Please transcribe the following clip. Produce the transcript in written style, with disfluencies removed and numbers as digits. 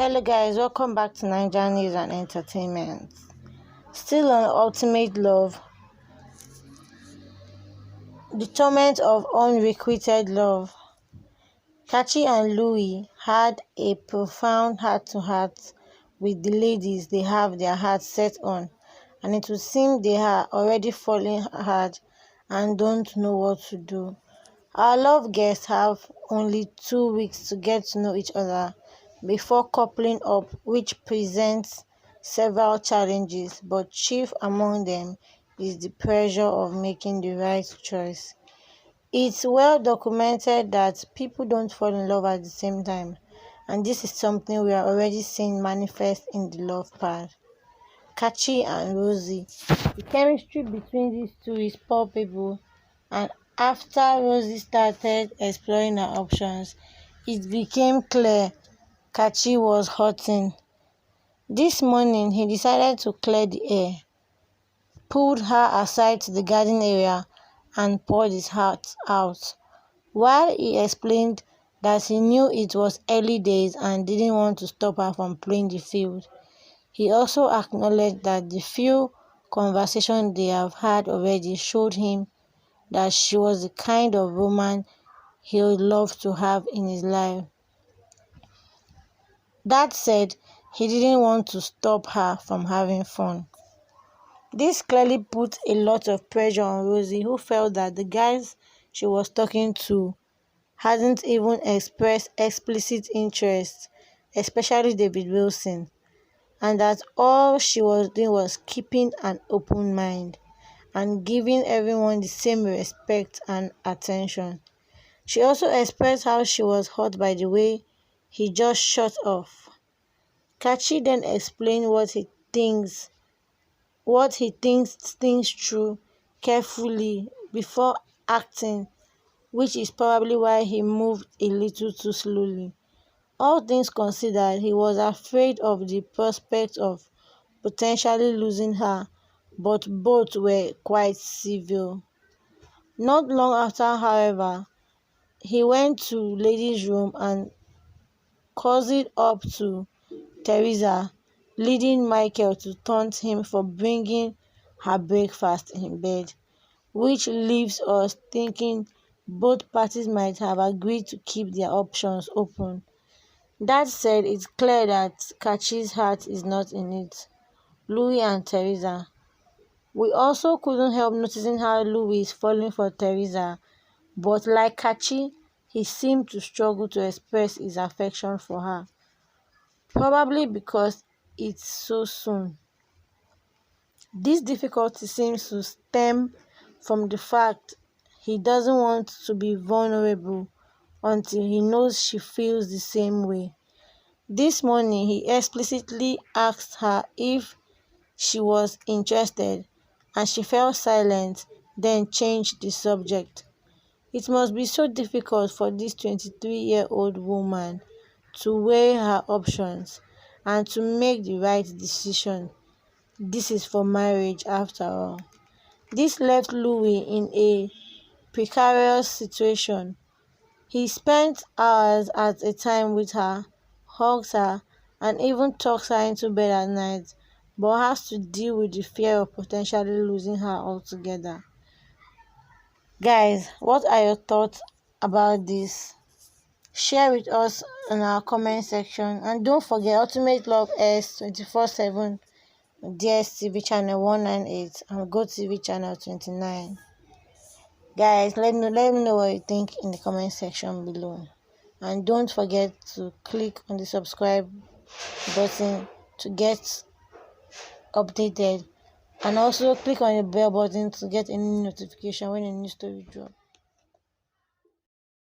Hello guys, welcome back to Nigeria News and Entertainment. Still on Ultimate Love, the torment of unrequited love. Kachi and Louis had a profound heart-to-heart with the ladies they have their hearts set on, and it would seem they are already falling hard and don't know what to do. Our love guests have only 2 weeks to get to know each other before coupling up, which presents several challenges, but chief among them is the pressure of making the right choice. It's well documented that people don't fall in love at the same time, and this is something we are already seeing manifest in the love part. Kachi and Rosie. The chemistry between these two is palpable, and after Rosie started exploring her options, it became clear Kachi was hurting. This morning, he decided to clear the air, pulled her aside to the garden area, and poured his heart out. While he explained that he knew it was early days and didn't want to stop her from playing the field, he also acknowledged that the few conversations they have had already showed him that she was the kind of woman he would love to have in his life. That said, he didn't want to stop her from having fun. This clearly put a lot of pressure on Rosie, who felt that the guys she was talking to hadn't even expressed explicit interest, especially David Wilson, and that all she was doing was keeping an open mind and giving everyone the same respect and attention. She also expressed how she was hurt by the way he just shut off. Kachi then explained what he thinks through carefully before acting, which is probably why he moved a little too slowly. All things considered, he was afraid of the prospect of potentially losing her, but both were quite civil. Not long after, however, he went to Lady's room and cozied up to Teresa, leading Michael to taunt him for bringing her breakfast in bed, which leaves us thinking both parties might have agreed to keep their options open. That said, it's clear that Kachi's heart is not in it. Louis and Teresa. We also couldn't help noticing how Louis is falling for Teresa, but like Kachi, he seemed to struggle to express his affection for her, probably because it's so soon. This difficulty seems to stem from the fact he doesn't want to be vulnerable until he knows she feels the same way. This morning, he explicitly asked her if she was interested, and she fell silent, then changed the subject. It must be so difficult for this 23-year-old woman to weigh her options and to make the right decision. This is for marriage after all. This left Louis in a precarious situation. He spent hours at a time with her, hugs her, and even tucks her into bed at night, but has to deal with the fear of potentially losing her altogether. Guys, what are your thoughts about this? Share with us in our comment section, and don't forget Ultimate Love S 24/7 DSTV channel 198 and GoTV channel 29. Guys, let me know what you think in the comment section below, and don't forget to click on the subscribe button to get updated, and also click on the bell button to get any notification when a new story drops.